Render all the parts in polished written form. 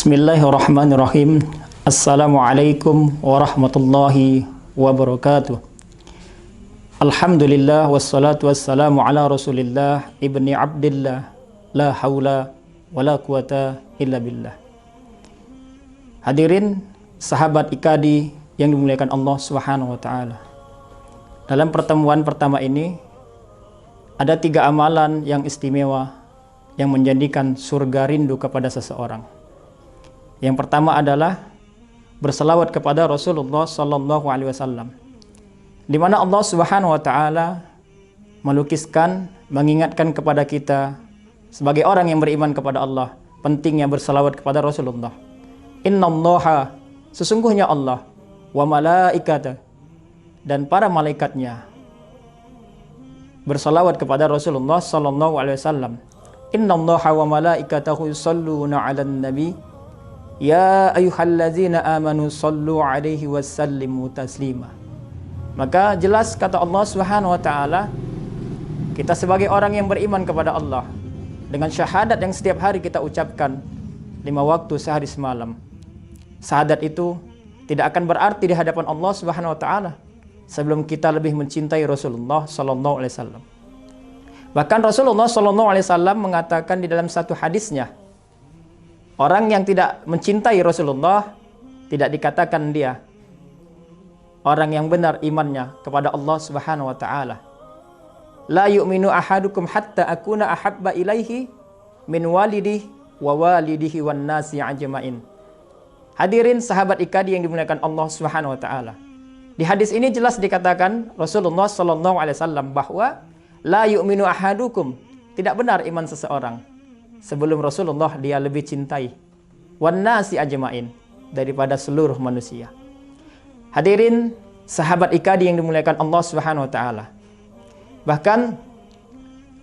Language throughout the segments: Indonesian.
Bismillahirrahmanirrahim. Assalamualaikum warahmatullahi wabarakatuh. Alhamdulillah wassalatu wassalamu ala Rasulillah ibni Abdillah, la haula wala quwata illa billah. Hadirin sahabat IKADI yang dimuliakan Allah Subhanahu wa taala. Dalam pertemuan pertama ini ada 3 amalan yang istimewa yang menjadikan surga rindu kepada seseorang. Yang pertama adalah berselawat kepada Rasulullah sallallahu alaihi wasallam, di mana Allah Subhanahu wa taala melukiskan, mengingatkan kepada kita sebagai orang yang beriman kepada Allah pentingnya berselawat kepada Rasulullah. Innallaha, sesungguhnya Allah, wa malaikata, dan para malaikatnya berselawat kepada Rasulullah sallallahu alaihi wasallam. Innallaha wa malaikatahu yusholluna 'alan nabi ya ayyuhallazina amanu shallu 'alaihi wasallimu taslima. Maka jelas kata Allah Subhanahu wa taala, kita sebagai orang yang beriman kepada Allah dengan syahadat yang setiap hari kita ucapkan 5 waktu sehari semalam. Syahadat itu tidak akan berarti di hadapan Allah Subhanahu wa taala sebelum kita lebih mencintai Rasulullah sallallahu alaihi wasallam. Bahkan Rasulullah sallallahu alaihi wasallam mengatakan di dalam satu hadisnya, orang yang tidak mencintai Rasulullah tidak dikatakan dia orang yang benar imannya kepada Allah Subhanahu wa taala. La yu'minu ahadukum hatta akuna ahabba ilaihi min walidihi wa walidihi wan nasi ajmain. Hadirin sahabat IKADI yang dimuliakan Allah Subhanahu wa taala. Di hadis ini jelas dikatakan Rasulullah sallallahu alaihi wasallam bahwa la yu'minu ahadukum, tidak benar iman seseorang sebelum Rasulullah dia lebih cintai wan nasi ajmain, daripada seluruh manusia. Hadirin sahabat IKADI yang dimuliakan Allah Subhanahu wa taala. Bahkan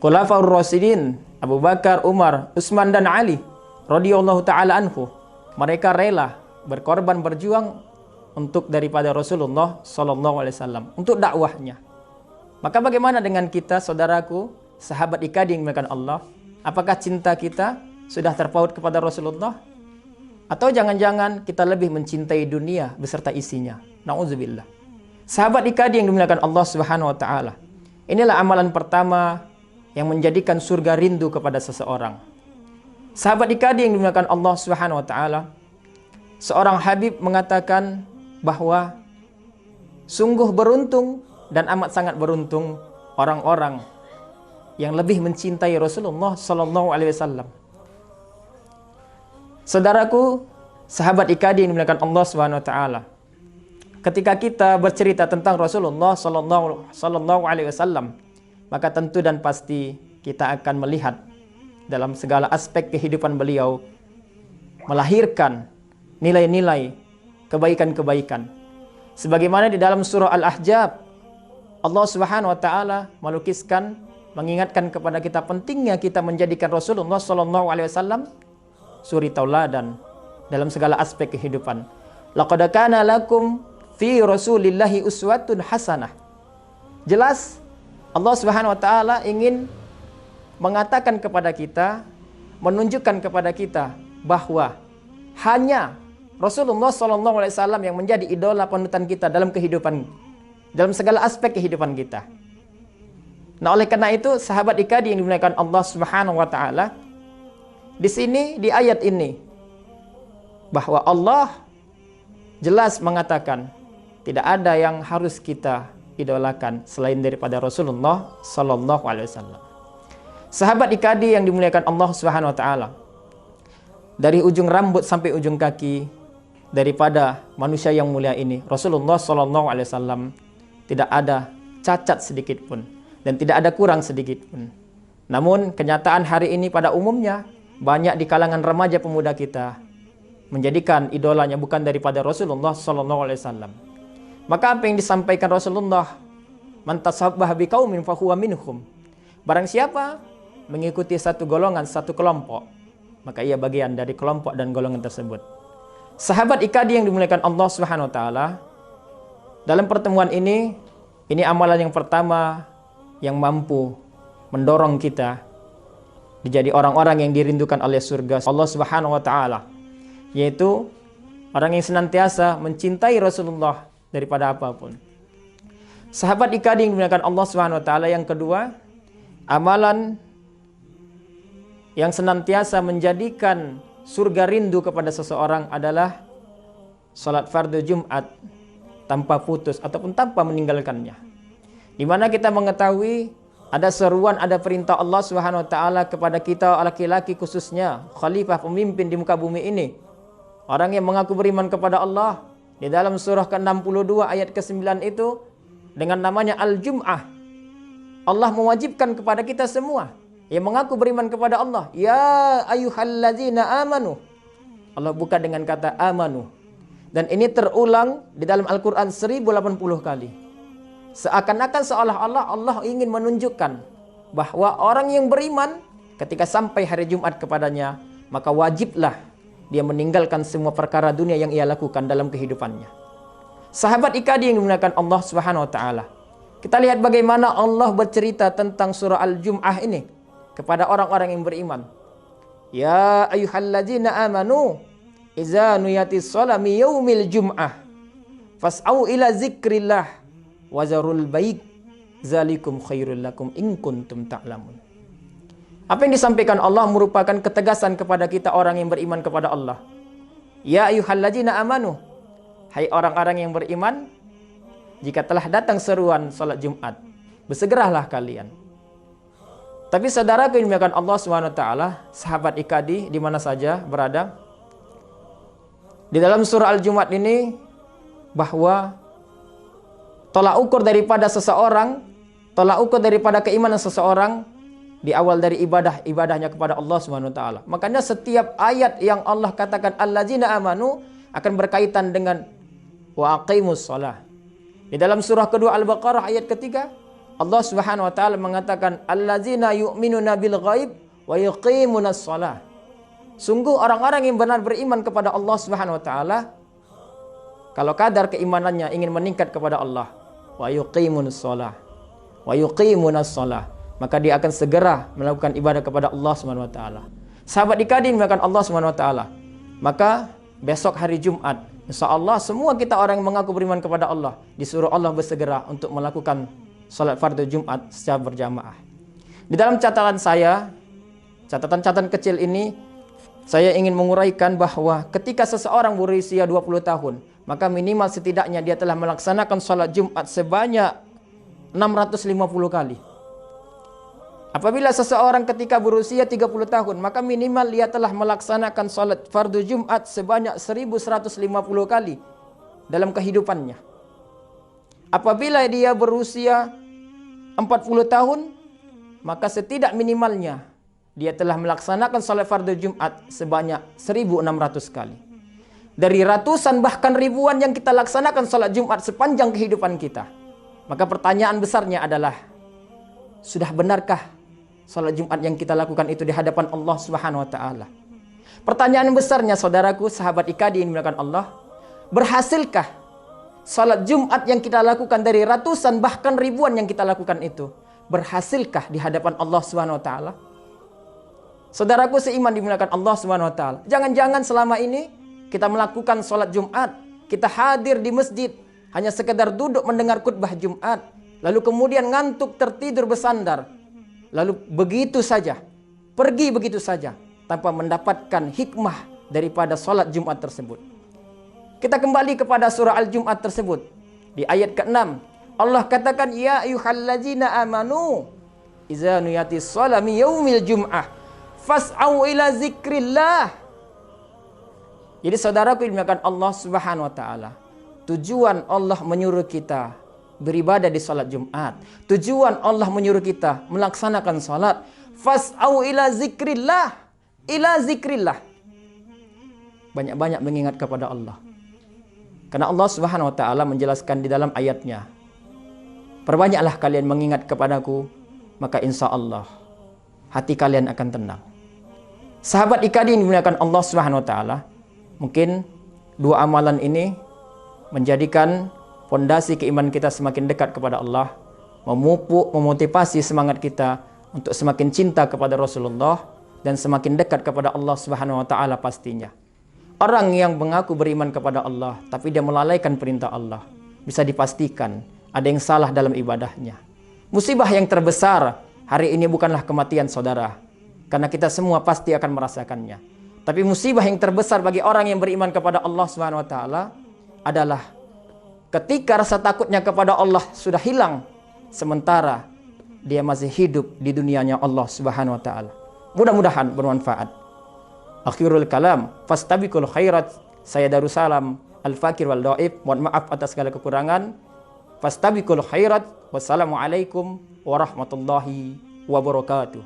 Khulafaur Rasyidin Abu Bakar, Umar, Utsman dan Ali radhiyallahu taala anhu, mereka rela berkorban berjuang untuk daripada Rasulullah sallallahu alaihi wasallam, untuk dakwahnya. Maka bagaimana dengan kita, saudaraku, sahabat IKADI yang dimuliakan Allah? Apakah cinta kita sudah terpaut kepada Rasulullah? Atau jangan-jangan kita lebih mencintai dunia beserta isinya? Na'udzubillah. Sahabat IKADI yang dimuliakan Allah Subhanahu wa taala. Inilah amalan pertama yang menjadikan surga rindu kepada seseorang. Sahabat IKADI yang dimuliakan Allah Subhanahu wa taala, seorang Habib mengatakan bahwa sungguh beruntung dan amat sangat beruntung orang-orang yang lebih mencintai Rasulullah sallallahu alaihi wasallam. Saudaraku, sahabat IKADI yang dimuliakan Allah Subhanahu wa taala, ketika kita bercerita tentang Rasulullah sallallahu alaihi wasallam, maka tentu dan pasti kita akan melihat dalam segala aspek kehidupan beliau melahirkan nilai-nilai kebaikan-kebaikan. Sebagaimana di dalam surah Al-Ahzab, Allah Subhanahu wa taala melukiskan, mengingatkan kepada kita pentingnya kita menjadikan Rasulullah sallallahu alaihi wasallam suri tauladan dalam segala aspek kehidupan. Laqad kana lakum fi Rasulillahi uswatun hasanah. Jelas Allah Subhanahu wa taala ingin mengatakan kepada kita, menunjukkan kepada kita bahwa hanya Rasulullah sallallahu alaihi wasallam yang menjadi idola panutan kita dalam kehidupan, dalam segala aspek kehidupan kita. Nah, oleh karena itu sahabat IKADI yang dimuliakan Allah Subhanahu wa taala, di sini di ayat ini bahwa Allah jelas mengatakan tidak ada yang harus kita idolakan selain daripada Rasulullah sallallahu alaihi wasallam. Sahabat IKADI yang dimuliakan Allah Subhanahu wa taala, dari ujung rambut sampai ujung kaki daripada manusia yang mulia ini, Rasulullah sallallahu alaihi wasallam tidak ada cacat sedikit pun dan tidak ada kurang sedikit pun. Namun kenyataan hari ini pada umumnya banyak di kalangan remaja pemuda kita menjadikan idolanya bukan daripada Rasulullah sallallahu alaihi wasallam. Maka apa yang disampaikan Rasulullah, man tashabbaha biqaumin fahuwa minhum. Barang siapa mengikuti satu golongan, satu kelompok, maka ia bagian dari kelompok dan golongan tersebut. Sahabat IKADI yang dimuliakan Allah Subhanahu wa taala, dalam pertemuan ini amalan yang pertama yang mampu mendorong kita menjadi orang-orang yang dirindukan oleh surga Allah Subhanahu wa taala. yaitu orang yang senantiasa mencintai Rasulullah daripada apapun. Sahabat ikadi yang dimuliakan Allah Subhanahu wa taala, yang kedua, amalan yang senantiasa menjadikan surga rindu kepada seseorang adalah salat fardu Jumat tanpa putus ataupun tanpa meninggalkannya. Di mana kita mengetahui ada seruan, ada perintah Allah Subhanahu wa taala kepada kita laki-laki, khususnya khalifah pemimpin di muka bumi ini, orang yang mengaku beriman kepada Allah. Di dalam surah ke-62 ayat ke-9 itu dengan namanya Al-Jum'ah, Allah mewajibkan kepada kita semua yang mengaku beriman kepada Allah, ya ayyuhallazina amanu. Allah buka dengan kata amanu, dan ini terulang di dalam Al-Quran 1080 kali. Seakan-akan seolah-olah Allah ingin menunjukkan bahwa orang yang beriman ketika sampai hari Jumat kepadanya, maka wajiblah dia meninggalkan semua perkara dunia yang ia lakukan dalam kehidupannya. Sahabat ikadi yang dimuliakan Allah Subhanahu wa taala, kita lihat bagaimana Allah bercerita tentang surah Al-Jum'ah ini kepada orang-orang yang beriman. Ya ayyuhalladzina amanu idza nuyatis sholami yaumil jum'ah fas'au ila zikrillah wazarul baik zalikum khairul lakum in kuntum ta'lamun. Apa yang disampaikan Allah merupakan ketegasan kepada kita orang yang beriman kepada Allah. Ya ayyuhalladzina amanu, hai orang-orang yang beriman, jika telah datang seruan salat Jumat, bersegeralah kalian. Tapi saudara yang dimuliakan Allah SWT, sahabat ikadi di mana saja berada, di dalam surah Al-Jumat ini, bahwa tolak ukur daripada seseorang, tolak ukur daripada keimanan seseorang di awal dari ibadahnya kepada Allah SWT. Makanya setiap ayat yang Allah katakan allazina amanu akan berkaitan dengan wa aqimus shalah. Di dalam surah kedua Al-Baqarah ayat ketiga, Allah Subhanahu wa taala mengatakan allazina yu'minuna bil ghaib wa yuqimunas shalah. Sungguh orang-orang yang benar beriman kepada Allah Subhanahu wa taala, kalau kadar keimanannya ingin meningkat kepada Allah, wa yuqimunas shalah, wa yuqimunas shalah, maka dia akan segera melakukan ibadah kepada Allah Subhanahu wa taala. Sahabat dikadin melakukan Allah Subhanahu wa taala, maka besok hari Jumat, insyaallah semua kita orang yang mengaku beriman kepada Allah disuruh Allah bersegera untuk melakukan salat fardu Jumat secara berjamaah. Di dalam catatan saya, catatan kecil ini, saya ingin menguraikan bahwa ketika seseorang berusia 20 tahun, maka minimal setidaknya dia telah melaksanakan salat Jumat sebanyak 650 kali. Apabila seseorang ketika berusia 30 tahun, maka minimal dia telah melaksanakan salat fardu Jumat sebanyak 1150 kali dalam kehidupannya. Apabila dia berusia 40 tahun, maka setidak minimalnya dia telah melaksanakan salat fardu Jumat sebanyak 1600 kali. Dari ratusan bahkan ribuan yang kita laksanakan salat Jumat sepanjang kehidupan kita, maka pertanyaan besarnya adalah, sudah benarkah salat Jumat yang kita lakukan itu di hadapan Allah Subhanahu wa taala? Pertanyaan besarnya saudaraku, sahabat ikadi yang dimuliakan Allah, berhasilkah salat Jumat yang kita lakukan dari ratusan bahkan ribuan yang kita lakukan itu, berhasilkah di hadapan Allah Subhanahu wa taala? Saudaraku seiman dimuliakan Allah Subhanahu wa taala, jangan-jangan selama ini kita melakukan salat Jumat, kita hadir di masjid hanya sekedar duduk mendengar khutbah Jumat, lalu kemudian ngantuk tertidur bersandar, lalu begitu saja, pergi begitu saja tanpa mendapatkan hikmah daripada salat Jumat tersebut. Kita kembali kepada surah Al-Jum'ah tersebut. Di ayat ke-6, Allah katakan, ya ayyuhallazina amanu idza nuyatis sholami yaumil jum'ah fas'au ila zikrillah. Jadi saudaraku yang dimuliakan Allah Subhanahu wa taala, tujuan Allah menyuruh kita beribadah di salat Jumat, tujuan Allah menyuruh kita melaksanakan salat, fas'au ila zikrillah, ila zikrillah. Banyak-banyak mengingat kepada Allah. Karena Allah Subhanahu wa taala menjelaskan di dalam ayatnya, perbanyaklah kalian mengingat kepadaku, maka insya Allah hati kalian akan tenang. Sahabat ikadi yang dimuliakan Allah Subhanahu wa taala, mungkin dua amalan ini menjadikan fondasi keimanan kita semakin dekat kepada Allah, memupuk, memotivasi semangat kita untuk semakin cinta kepada Rasulullah dan semakin dekat kepada Allah Subhanahu wa taala pastinya. Orang yang mengaku beriman kepada Allah, tapi dia melalaikan perintah Allah, bisa dipastikan ada yang salah dalam ibadahnya. Musibah yang terbesar hari ini bukanlah kematian saudara, karena kita semua pasti akan merasakannya. Tapi musibah yang terbesar bagi orang yang beriman kepada Allah Subhanahu wa taala adalah ketika rasa takutnya kepada Allah sudah hilang, sementara dia masih hidup di dunianya Allah Subhanahu wa taala. Mudah-mudahan bermanfaat. Akhirul kalam, fastabiqul khairat. Saya Darussalam Al-Fakir wal Dhaif. Mohon maaf atas segala kekurangan. Fastabiqul khairat. Wassalamualaikum warahmatullahi wabarakatuh.